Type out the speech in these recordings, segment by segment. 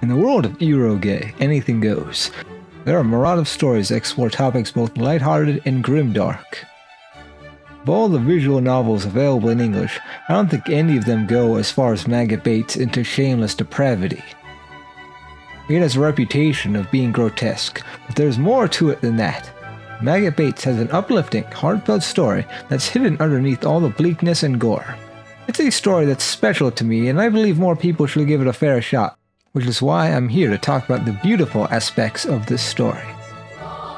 In the world of eroge, anything goes. There are a myriad of stories that explore topics both lighthearted and grimdark. Of all the visual novels available in English, I don't think any of them go as far as Maggot Baits into shameless depravity. It has a reputation of being grotesque, but there's more to it than that. Maggot Baits has an uplifting, heartfelt story that's hidden underneath all the bleakness and gore. It's a story that's special to me, and I believe more people should give it a fair shot, which is why I'm here to talk about the beautiful aspects of this story.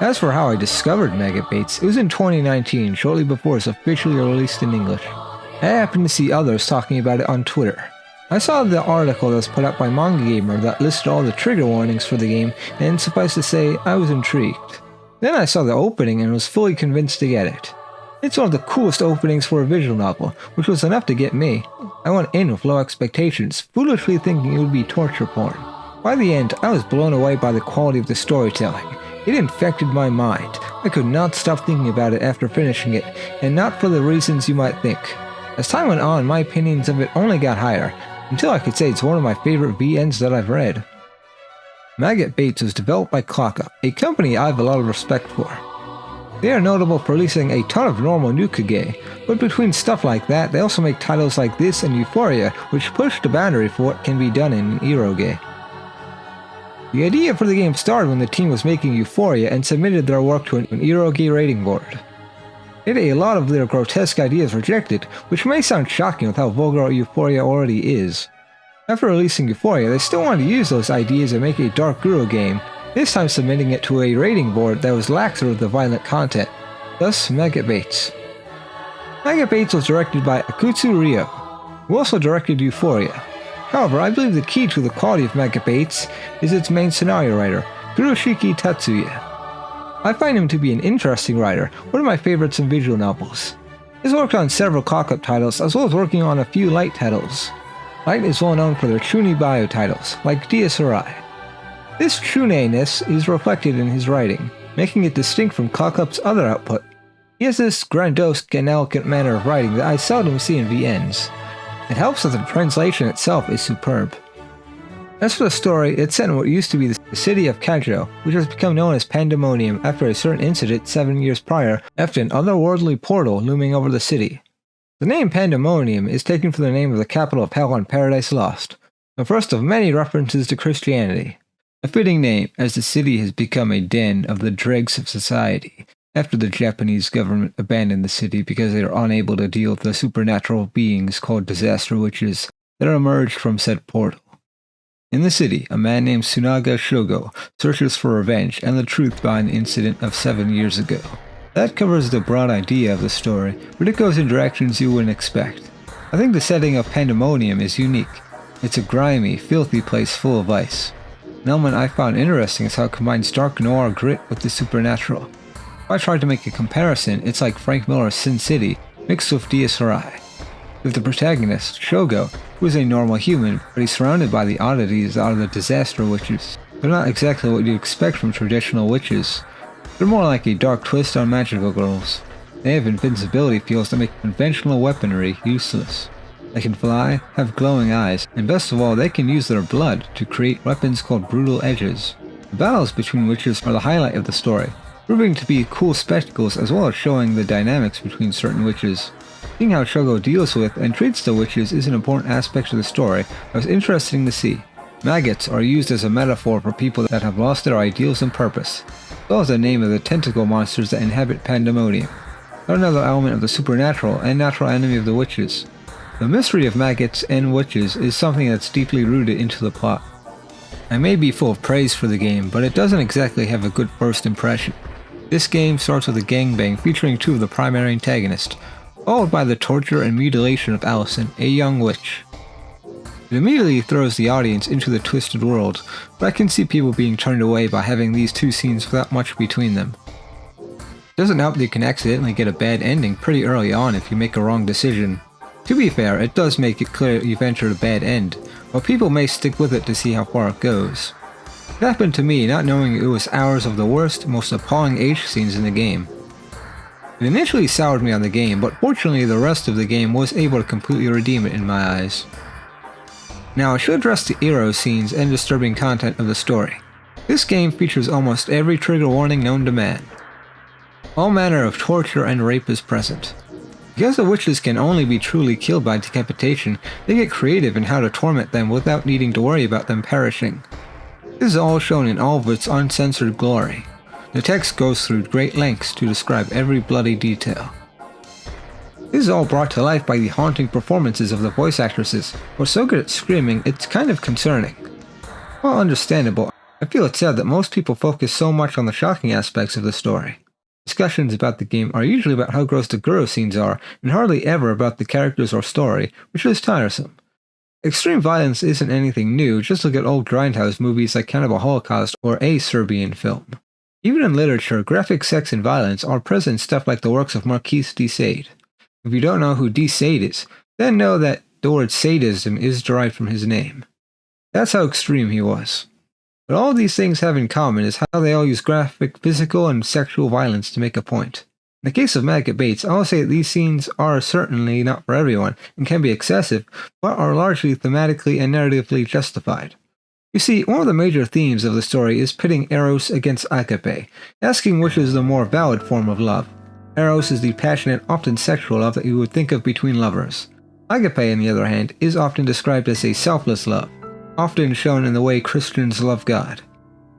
As for how I discovered Maggot Baits, it was in 2019, shortly before it's officially released in English. I happened to see others talking about it on Twitter. I saw the article that was put up by Manga Gamer that listed all the trigger warnings for the game, and suffice to say, I was intrigued. Then I saw the opening and was fully convinced to get it. It's one of the coolest openings for a visual novel, which was enough to get me. I went in with low expectations, foolishly thinking it would be torture porn. By the end, I was blown away by the quality of the storytelling. It infected my mind. I could not stop thinking about it after finishing it, and not for the reasons you might think. As time went on, my opinions of it only got higher, until I could say it's one of my favorite VNs that I've read. Maggot Baits was developed by Clockup, a company I have a lot of respect for. They are notable for releasing a ton of normal nukage, but between stuff like that, they also make titles like this and Euphoria, which push the boundary for what can be done in eroge. The idea for the game started when the team was making Euphoria and submitted their work to an eroge rating board. They had a lot of their grotesque ideas rejected, which may sound shocking with how vulgar Euphoria already is. After releasing Euphoria, they still wanted to use those ideas and make a dark guro game, this time submitting it to a rating board that was laxer with the violent content, thus Maggot Baits. Maggot Baits was directed by Akutsu Ryo, who also directed Euphoria. However, I believe the key to the quality of Maggot Baits is its main scenario writer, Kuroshiki Tatsuya. I find him to be an interesting writer, one of my favorites in visual novels. He's worked on several Clockup titles, as well as working on a few Light titles. Light is well known for their Chuni Bio titles, like DSRI. This Chune-ness is reflected in his writing, making it distinct from Clockup's other output. He has this grandiose and elegant manner of writing that I seldom see in VNs. It helps that the translation itself is superb. As for the story, it's set in what used to be the city of Kajo, which has become known as Pandemonium after a certain incident 7 years prior, after an otherworldly portal looming over the city. The name Pandemonium is taken from the name of the capital of Hell on Paradise Lost, the first of many references to Christianity. A fitting name, as the city has become a den of the dregs of society, after the Japanese government abandoned the city because they are unable to deal with the supernatural beings called disaster witches that emerged from said portal. In the city, a man named Tsunaga Shogo searches for revenge and the truth behind the incident of 7 years ago. That covers the broad idea of the story, but it goes in directions you wouldn't expect. I think the setting of Pandemonium is unique. It's a grimy, filthy place full of ice. An element I found interesting is how it combines dark noir grit with the supernatural. If I tried to make a comparison, it's like Frank Miller's Sin City mixed with DSRI. With the protagonist, Shogo, who is a normal human, but he's surrounded by the oddities that are the disaster witches. They're not exactly what you'd expect from traditional witches. They're more like a dark twist on magical girls. They have invincibility fields that make conventional weaponry useless. They can fly, have glowing eyes, and best of all, they can use their blood to create weapons called brutal edges. The battles between witches are the highlight of the story, proving to be cool spectacles as well as showing the dynamics between certain witches. Seeing how Shogo deals with and treats the witches is an important aspect of the story that was interesting to see. Maggots are used as a metaphor for people that have lost their ideals and purpose, as well as the name of the tentacle monsters that inhabit Pandemonium. They're another element of the supernatural and natural enemy of the witches. The mystery of maggots and witches is something that's deeply rooted into the plot. I may be full of praise for the game, but it doesn't exactly have a good first impression. This game starts with a gangbang featuring two of the primary antagonists, followed by the torture and mutilation of Allison, a young witch. It immediately throws the audience into the twisted world, but I can see people being turned away by having these two scenes without much between them. It doesn't help that you can accidentally get a bad ending pretty early on if you make a wrong decision. To be fair, it does make it clear you've entered a bad end, but people may stick with it to see how far it goes. It happened to me not knowing it was hours of the worst, most appalling H scenes in the game. It initially soured me on the game, but fortunately the rest of the game was able to completely redeem it in my eyes. Now I should address the ero scenes and disturbing content of the story. This game features almost every trigger warning known to man. All manner of torture and rape is present. Because the witches can only be truly killed by decapitation, they get creative in how to torment them without needing to worry about them perishing. This is all shown in all of its uncensored glory. The text goes through great lengths to describe every bloody detail. This is all brought to life by the haunting performances of the voice actresses, who are so good at screaming it's kind of concerning. While understandable, I feel it's sad that most people focus so much on the shocking aspects of the story. Discussions about the game are usually about how gross the guro scenes are, and hardly ever about the characters or story, which is tiresome. Extreme violence isn't anything new, just look at old grindhouse movies like Cannibal Holocaust or A Serbian Film. Even in literature, graphic sex and violence are present in stuff like the works of Marquis de Sade. If you don't know who de Sade is, then know that the word sadism is derived from his name. That's how extreme he was. But all these things have in common is how they all use graphic, physical, and sexual violence to make a point. In the case of Maggot Baits, I'll say that these scenes are certainly not for everyone and can be excessive, but are largely thematically and narratively justified. You see, one of the major themes of the story is pitting eros against agape, asking which is the more valid form of love. Eros is the passionate, often sexual love that you would think of between lovers. Agape, on the other hand, is often described as a selfless love, often shown in the way Christians love God.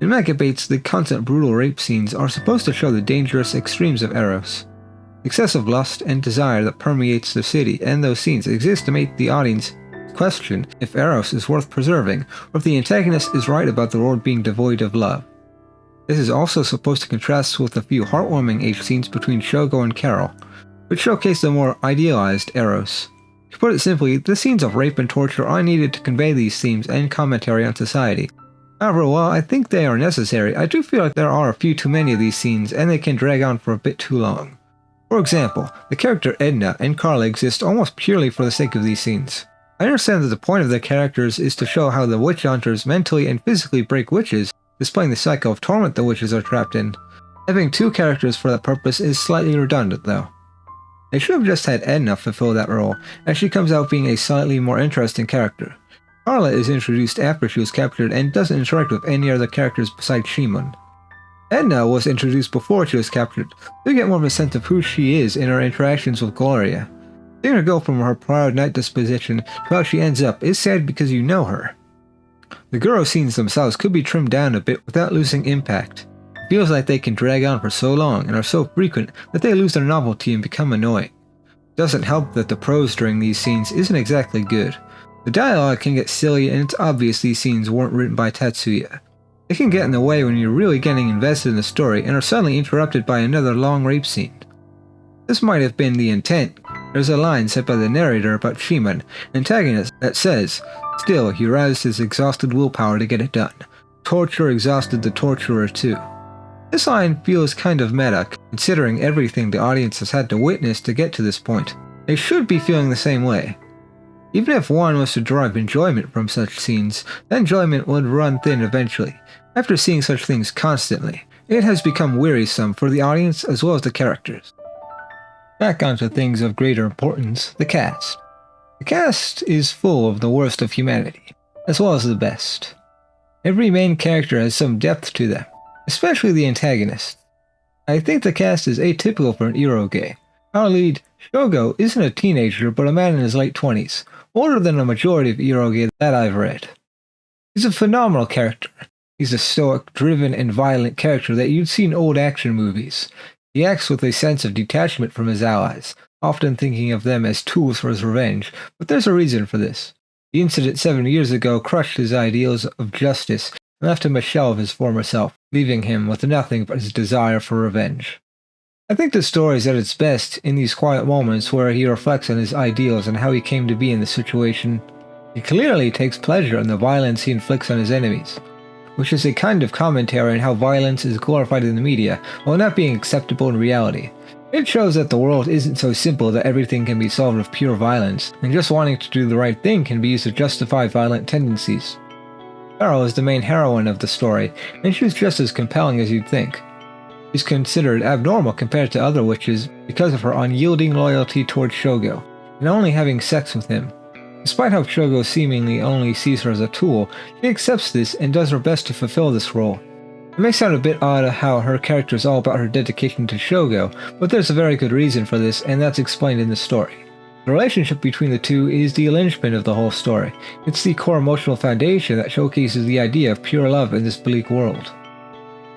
In Maggot Baits, the constant brutal rape scenes are supposed to show the dangerous extremes of eros. Excessive lust and desire that permeates the city and those scenes exist to make the audience question if eros is worth preserving, or if the antagonist is right about the world being devoid of love. This is also supposed to contrast with a few heartwarming age scenes between Shogo and Carol, which showcase the more idealized eros. To put it simply, the scenes of rape and torture are needed to convey these themes and commentary on society. However, while I think they are necessary, I do feel like there are a few too many of these scenes and they can drag on for a bit too long. For example, the character Edna and Carla exist almost purely for the sake of these scenes. I understand that the point of their characters is to show how the witch hunters mentally and physically break witches, displaying the cycle of torment the witches are trapped in. Having two characters for that purpose is slightly redundant, though. They should have just had Edna fulfill that role, as she comes out being a slightly more interesting character. Carla is introduced after she was captured and doesn't interact with any other characters besides Shimon. Edna was introduced before she was captured, so you get more of a sense of who she is in her interactions with Gloria. Seeing her go from her proud knight disposition to how she ends up is sad because you know her. The guro scenes themselves could be trimmed down a bit without losing impact. It feels like they can drag on for so long and are so frequent that they lose their novelty and become annoying. It doesn't help that the prose during these scenes isn't exactly good. The dialogue can get silly and it's obvious these scenes weren't written by Tatsuya. It can get in the way when you're really getting invested in the story and are suddenly interrupted by another long rape scene. This might have been the intent. There's a line said by the narrator about Shimon, an antagonist, that says, "Still, he roused his exhausted willpower to get it done. Torture exhausted the torturer too." This line feels kind of meta, considering everything the audience has had to witness to get to this point. They should be feeling the same way. Even if one was to derive enjoyment from such scenes, that enjoyment would run thin eventually. After seeing such things constantly, it has become wearisome for the audience as well as the characters. Back onto things of greater importance, the cast. The cast is full of the worst of humanity, as well as the best. Every main character has some depth to them, especially the antagonists. I think the cast is atypical for an eroge. Our lead, Shogo, isn't a teenager but a man in his late 20s, older than a majority of eroge that I've read. He's a phenomenal character. He's a stoic, driven, and violent character that you'd see in old action movies. He acts with a sense of detachment from his allies, often thinking of them as tools for his revenge, but there's a reason for this. The incident 7 years ago crushed his ideals of justice and left him a shell of his former self, leaving him with nothing but his desire for revenge. I think the story is at its best in these quiet moments where he reflects on his ideals and how he came to be in the situation. He clearly takes pleasure in the violence he inflicts on his enemies, which is a kind of commentary on how violence is glorified in the media while not being acceptable in reality. It shows that the world isn't so simple that everything can be solved with pure violence, and just wanting to do the right thing can be used to justify violent tendencies. Carol is the main heroine of the story, and she's just as compelling as you'd think. She's considered abnormal compared to other witches because of her unyielding loyalty towards Shogo, and only having sex with him. Despite how Shogo seemingly only sees her as a tool, she accepts this and does her best to fulfill this role. It may sound a bit odd how her character is all about her dedication to Shogo, but there's a very good reason for this, and that's explained in the story. The relationship between the two is the linchpin of the whole story. It's the core emotional foundation that showcases the idea of pure love in this bleak world.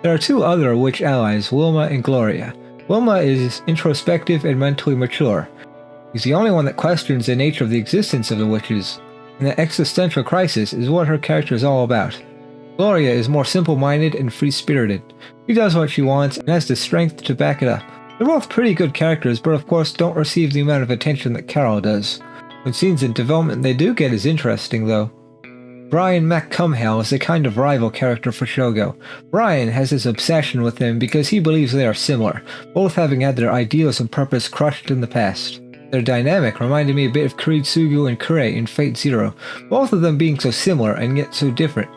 There are two other witch allies, Wilma and Gloria. Wilma is introspective and mentally mature. She's the only one that questions the nature of the existence of the witches, and the existential crisis is what her character is all about. Gloria is more simple-minded and free-spirited. She does what she wants and has the strength to back it up. They're both pretty good characters, but of course don't receive the amount of attention that Carol does. When scenes in development they do get is interesting though. Brian McCumhale is a kind of rival character for Shogo. Brian has this obsession with him because he believes they are similar, both having had their ideals and purpose crushed in the past. Their dynamic reminded me a bit of Kiritsugu and Kure in Fate Zero, both of them being so similar and yet so different.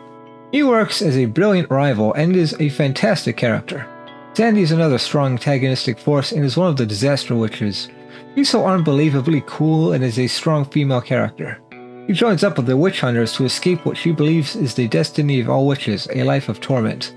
He works as a brilliant rival and is a fantastic character. Sandy is another strong antagonistic force and is one of the disaster witches. She's so unbelievably cool and is a strong female character. She joins up with the witch hunters to escape what she believes is the destiny of all witches, a life of torment.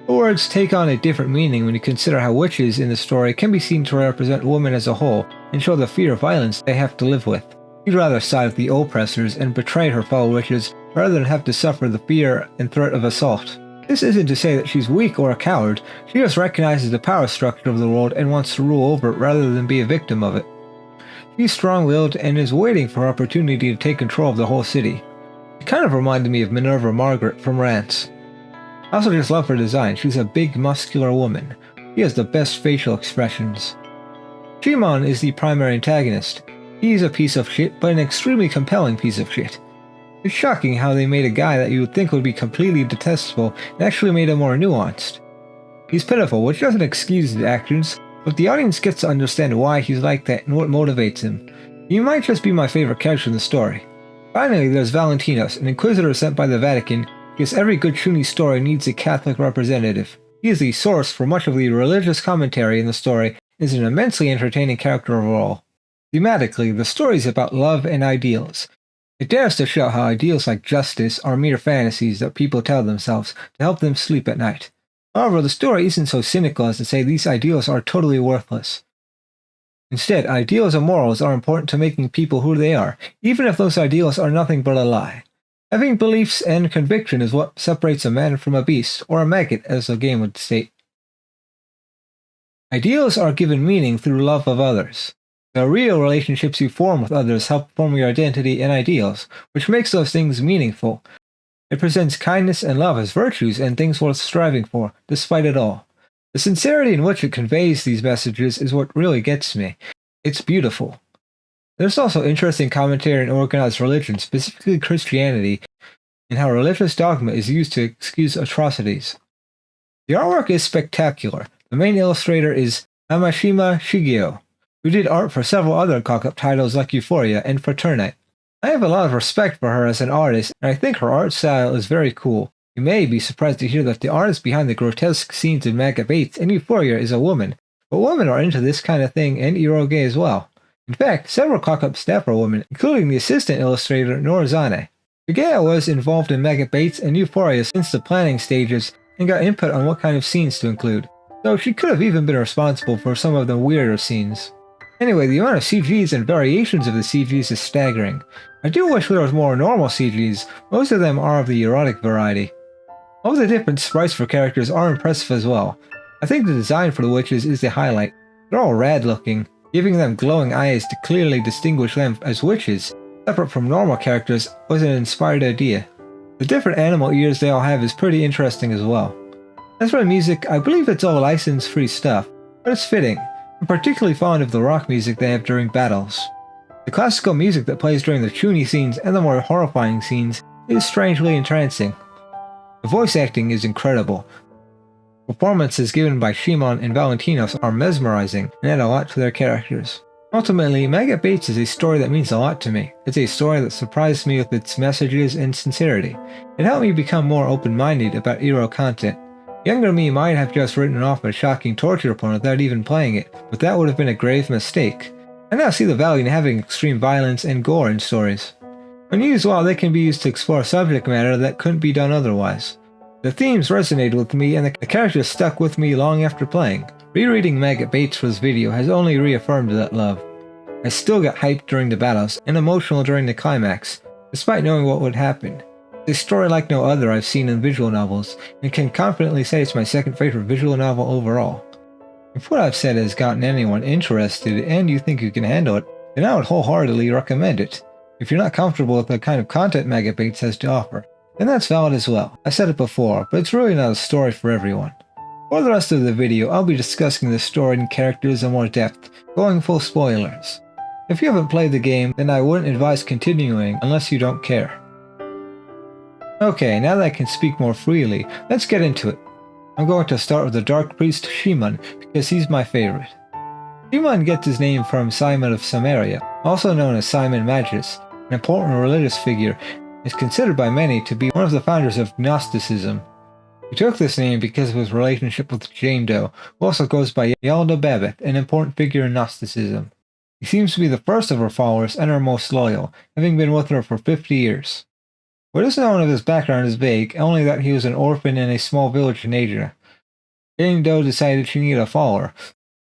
The words take on a different meaning when you consider how witches in the story can be seen to represent women as a whole and show the fear of violence they have to live with. She'd rather side with the oppressors and betray her fellow witches rather than have to suffer the fear and threat of assault. This isn't to say that she's weak or a coward, she just recognizes the power structure of the world and wants to rule over it rather than be a victim of it. She's strong-willed and is waiting for her opportunity to take control of the whole city. It kind of reminded me of Minerva Margaret from Rants. I also just love her design. She's a big, muscular woman. She has the best facial expressions. Shimon is the primary antagonist. He's a piece of shit, but an extremely compelling piece of shit. It's shocking how they made a guy that you would think would be completely detestable and actually made him more nuanced. He's pitiful, which doesn't excuse his actions, but the audience gets to understand why he's like that and what motivates him. He might just be my favorite character in the story. Finally, there's Valentinos, an inquisitor sent by the Vatican, because every good Shuni story needs a Catholic representative. He is the source for much of the religious commentary in the story and is an immensely entertaining character overall. Thematically, the story is about love and ideals. It dares to show how ideals like justice are mere fantasies that people tell themselves to help them sleep at night. However, the story isn't so cynical as to say these ideals are totally worthless. Instead, ideals and morals are important to making people who they are, even if those ideals are nothing but a lie. Having beliefs and conviction is what separates a man from a beast, or a maggot as the game would state. Ideals are given meaning through love of others. The real relationships you form with others help form your identity and ideals, which makes those things meaningful. It presents kindness and love as virtues and things worth striving for, despite it all. The sincerity in which it conveys these messages is what really gets me. It's beautiful. There's also interesting commentary on organized religion, specifically Christianity, and how religious dogma is used to excuse atrocities. The artwork is spectacular. The main illustrator is Hamashima Shigeo, who did art for several other cock-up titles like Euphoria and Fraternite. I have a lot of respect for her as an artist, and I think her art style is very cool. You may be surprised to hear that the artist behind the grotesque scenes in Maggot Baits and Euphoria is a woman, but women are into this kind of thing and eroge as well. In fact, several cock-up staff are women, including the assistant illustrator Norizane. Shigeo was involved in Maggot Baits and Euphoria since the planning stages and got input on what kind of scenes to include, so she could have even been responsible for some of the weirder scenes. Anyway, the amount of CGs and variations of the CGs is staggering. I do wish there was more normal CGs, most of them are of the erotic variety. All the different sprites for characters are impressive as well. I think the design for the witches is the highlight. They're all rad looking, giving them glowing eyes to clearly distinguish them as witches, separate from normal characters, was an inspired idea. The different animal ears they all have is pretty interesting as well. As for the music, I believe it's all license-free stuff, but it's fitting. I'm particularly fond of the rock music they have during battles. The classical music that plays during the Chuni scenes and the more horrifying scenes is strangely entrancing. The voice acting is incredible. Performances given by Shimon and Valentinos are mesmerizing and add a lot to their characters. Ultimately, Maggot Baits is a story that means a lot to me. It's a story that surprised me with its messages and sincerity. It helped me become more open-minded about Ero content. Younger me might have just written off a shocking torture porn without even playing it, but that would have been a grave mistake. I now see the value in having extreme violence and gore in stories. When used well, they can be used to explore subject matter that couldn't be done otherwise. The themes resonated with me and the characters stuck with me long after playing. Rereading Maggot Baits for this video has only reaffirmed that love. I still get hyped during the battles and emotional during the climax, despite knowing what would happen. It's a story like no other I've seen in visual novels, and can confidently say it's my second favorite visual novel overall. If what I've said has gotten anyone interested and you think you can handle it, then I would wholeheartedly recommend it. If you're not comfortable with the kind of content Maggot Baits has to offer, then that's valid as well. I said it before, but it's really not a story for everyone. For the rest of the video, I'll be discussing the story and characters in more depth, going full spoilers. If you haven't played the game, then I wouldn't advise continuing unless you don't care. Okay, now that I can speak more freely, let's get into it. I'm going to start with the Dark Priest Shimon, because he's my favorite. Shimon gets his name from Simon of Samaria, also known as Simon Magus, an important religious figure, is considered by many to be one of the founders of Gnosticism. He took this name because of his relationship with Jane Doe, who also goes by Yalda Babbitt, an important figure in Gnosticism. He seems to be the first of her followers and her most loyal, having been with her for 50 years. What is known of his background is vague, only that he was an orphan in a small village in Asia. Jane Doe decided she needed a follower,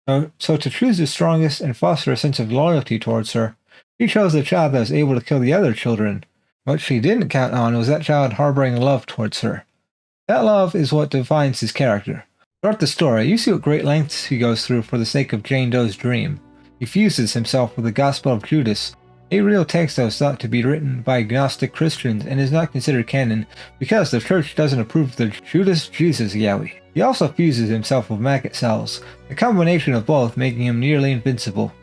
so to choose the strongest and foster a sense of loyalty towards her, she chose the child that was able to kill the other children. What she didn't count on was that child harboring love towards her. That love is what defines his character. Throughout the story, you see what great lengths he goes through for the sake of Jane Doe's dream. He fuses himself with the Gospel of Judas, a real text that was thought to be written by agnostic Christians and is not considered canon because the church doesn't approve of the Judas Jesus Yahweh. He also fuses himself with maggot cells, a combination of both making him nearly invincible.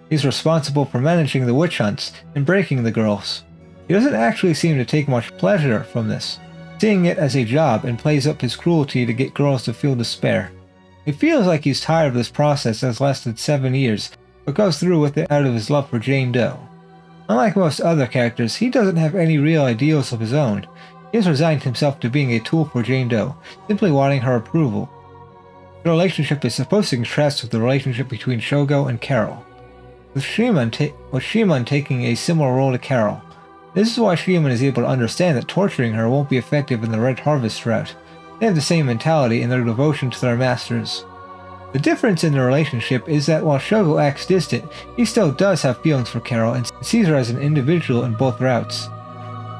He's responsible for managing the witch hunts and breaking the girls. He doesn't actually seem to take much pleasure from this, seeing it as a job, and plays up his cruelty to get girls to feel despair. It feels like he's tired of this process that has lasted 7 years, but goes through with it out of his love for Jane Doe. Unlike most other characters, he doesn't have any real ideals of his own. He has resigned himself to being a tool for Jane Doe, simply wanting her approval. The relationship is supposed to contrast with the relationship between Shogo and Carol, with Shimon taking a similar role to Carol. This is why Shimon is able to understand that torturing her won't be effective in the Red Harvest route. They have the same mentality in their devotion to their masters. The difference in their relationship is that while Shogo acts distant, he still does have feelings for Carol and sees her as an individual in both routes.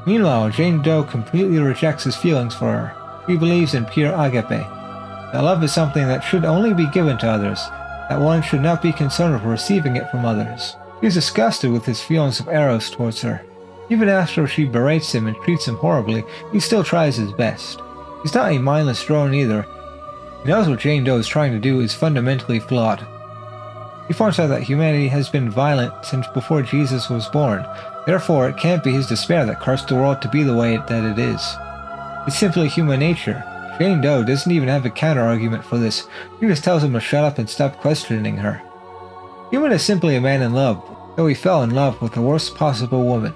Meanwhile, Jane Doe completely rejects his feelings for her. She believes in pure agape, that love is something that should only be given to others, that one should not be concerned with receiving it from others. He is disgusted with his feelings of eros towards her. Even after she berates him and treats him horribly, he still tries his best. He's not a mindless drone either. He knows what Jane Doe is trying to do is fundamentally flawed. He points out that humanity has been violent since before Jesus was born. Therefore, it can't be his despair that cursed the world to be the way that it is. It's simply human nature. Jane Doe doesn't even have a counter-argument for this. She just tells him to shut up and stop questioning her. Human is simply a man in love, though he fell in love with the worst possible woman.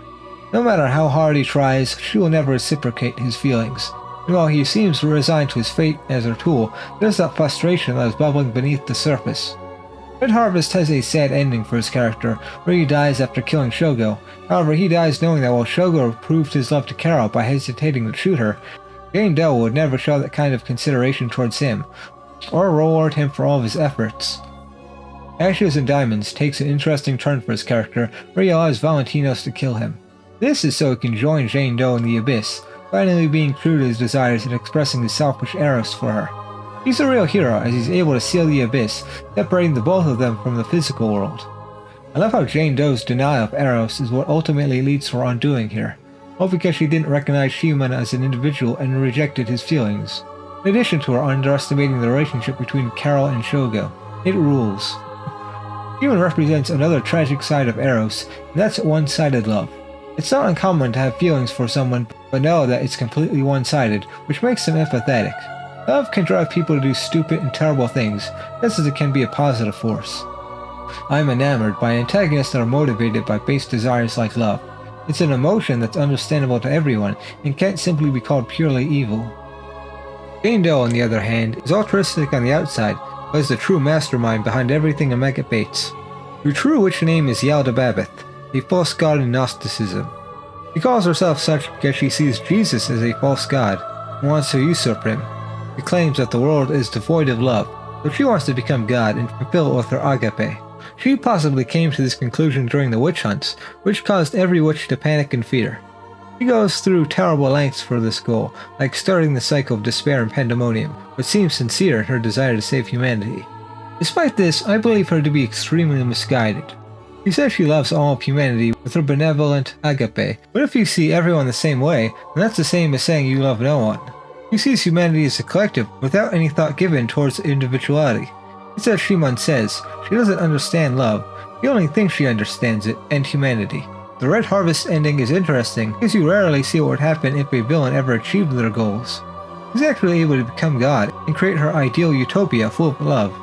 No matter how hard he tries, she will never reciprocate his feelings. And while he seems resigned to his fate as her tool, there's that frustration that is bubbling beneath the surface. Red Harvest has a sad ending for his character, where he dies after killing Shogo. However, he dies knowing that while Shogo proved his love to Carol by hesitating to shoot her, Jane Doe would never show that kind of consideration towards him, or reward him for all of his efforts. Ashes and Diamonds takes an interesting turn for his character, where he allows Valentinos to kill him. This is so he can join Jane Doe in the Abyss, finally being true to his desires and expressing his selfish eros for her. He's a real hero as he's able to seal the Abyss, separating the both of them from the physical world. I love how Jane Doe's denial of eros is what ultimately leads to her undoing here, all because she didn't recognize Shimon as an individual and rejected his feelings. In addition to her underestimating the relationship between Carol and Shogo, it rules. Shimon represents another tragic side of eros, and that's one-sided love. It's not uncommon to have feelings for someone, but know that it's completely one-sided, which makes them empathetic. Love can drive people to do stupid and terrible things, just as it can be a positive force. I am enamored by antagonists that are motivated by base desires like love. It's an emotion that's understandable to everyone, and can't simply be called purely evil. Jane Doe, on the other hand, is altruistic on the outside, but is the true mastermind behind everything in Maggot Baits. Her true witch name is Yalda Babbitt, a false god in Gnosticism. She calls herself such because she sees Jesus as a false god and wants to usurp him. She claims that the world is devoid of love, so she wants to become God and fulfill with her agape. She possibly came to this conclusion during the witch hunts, which caused every witch to panic and fear. She goes through terrible lengths for this goal, like starting the cycle of despair and pandemonium, but seems sincere in her desire to save humanity. Despite this, I believe her to be extremely misguided. She says she loves all of humanity with her benevolent agape, but if you see everyone the same way, then that's the same as saying you love no one. She sees humanity as a collective without any thought given towards individuality. It's as Shimon says, she doesn't understand love, she only thinks she understands it, and humanity. The Red Harvest ending is interesting because you rarely see what would happen if a villain ever achieved their goals. She's actually able to become God and create her ideal utopia full of love.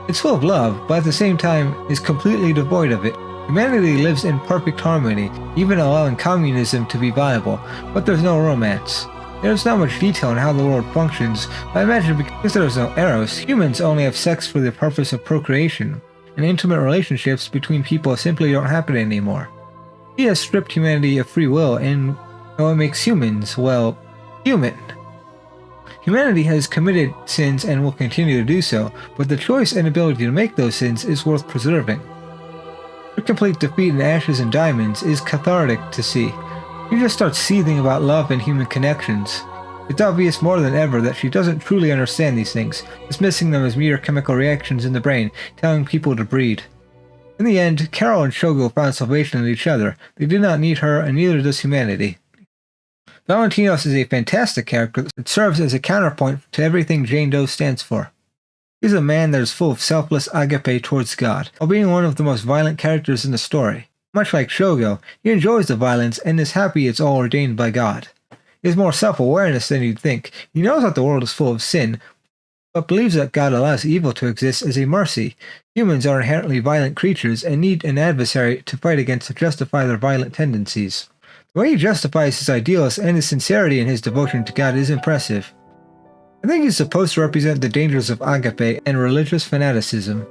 It's full of love, but at the same time is completely devoid of it. Humanity lives in perfect harmony, even allowing communism to be viable, but there's no romance. There's not much detail on how the world functions, but I imagine because there's no eros, humans only have sex for the purpose of procreation, and intimate relationships between people simply don't happen anymore. He has stripped humanity of free will, and what makes humans, well, human. Humanity has committed sins and will continue to do so, but the choice and ability to make those sins is worth preserving. Her complete defeat in Ashes and Diamonds is cathartic to see. She just starts seething about love and human connections. It's obvious more than ever that she doesn't truly understand these things, dismissing them as mere chemical reactions in the brain, telling people to breed. In the end, Carol and Shogo found salvation in each other. They did not need her, and neither does humanity. Valentinos is a fantastic character that serves as a counterpoint to everything Jane Doe stands for. He's a man that is full of selfless agape towards God, while being one of the most violent characters in the story. Much like Shogo, he enjoys the violence and is happy it's all ordained by God. He has more self-awareness than you'd think. He knows that the world is full of sin, but believes that God allows evil to exist as a mercy. Humans are inherently violent creatures and need an adversary to fight against to justify their violent tendencies. The way he justifies his ideals and his sincerity in his devotion to God is impressive. I think he's supposed to represent the dangers of agape and religious fanaticism.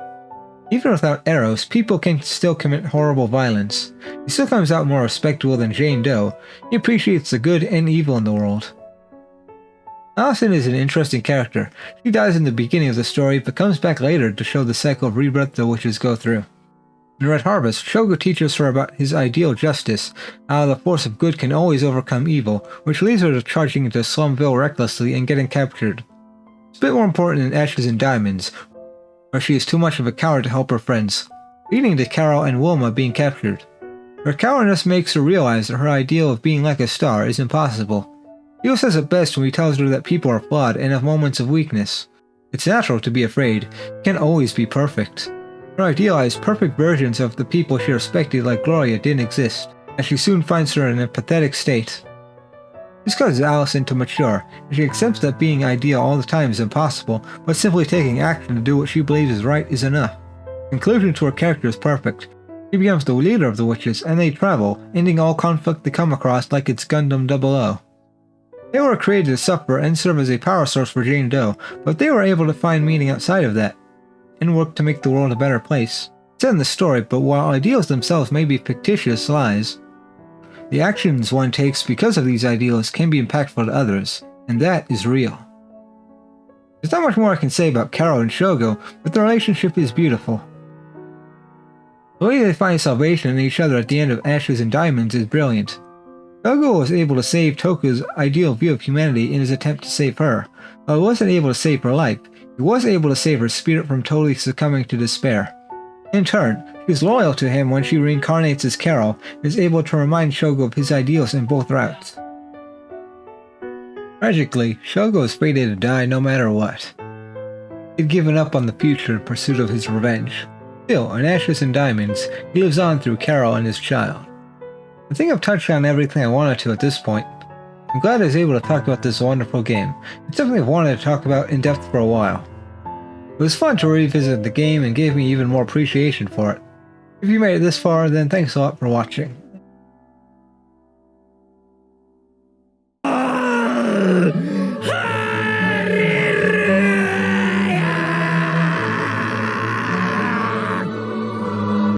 Even without eros, people can still commit horrible violence. He still comes out more respectable than Jane Doe. He appreciates the good and evil in the world. Allison is an interesting character. She dies in the beginning of the story, but comes back later to show the cycle of rebirth the witches go through. In Red Harvest, Shogo teaches her about his ideal justice, how the force of good can always overcome evil, which leads her to charging into Slumville recklessly and getting captured. It's a bit more important in Ashes and Diamonds, where she is too much of a coward to help her friends, leading to Carol and Wilma being captured. Her cowardice makes her realize that her ideal of being like a star is impossible. Eo says it best when he tells her that people are flawed and have moments of weakness. It's natural to be afraid. You can't always be perfect. Her idealized perfect versions of the people she respected like Gloria didn't exist, and she soon finds her in a pathetic state. This causes Allison to mature, and she accepts that being ideal all the time is impossible, but simply taking action to do what she believes is right is enough. Conclusion to her character is perfect. She becomes the leader of the witches, and they travel, ending all conflict they come across like it's Gundam 00. They were created to suffer and serve as a power source for Jane Doe, but they were able to find meaning outside of that, and work to make the world a better place. It's said in the story, but while ideals themselves may be fictitious lies, the actions one takes because of these ideals can be impactful to others, and that is real. There's not much more I can say about Carol and Shogo, but the relationship is beautiful. The way they find salvation in each other at the end of Ashes and Diamonds is brilliant. Shogo was able to save Toku's ideal view of humanity in his attempt to save her. While he wasn't able to save her life, he was able to save her spirit from totally succumbing to despair. In turn, she is loyal to him when she reincarnates as Carol and is able to remind Shogo of his ideals in both routes. Tragically, Shogo is fated to die no matter what. He had given up on the future in pursuit of his revenge. Still, in Ashes and Diamonds, he lives on through Carol and his child. I think I've touched on everything I wanted to at this point. I'm glad I was able to talk about this wonderful game. It's something I've wanted to talk about in depth for a while. It was fun to revisit the game and gave me even more appreciation for it. If you made it this far, then thanks a lot for watching.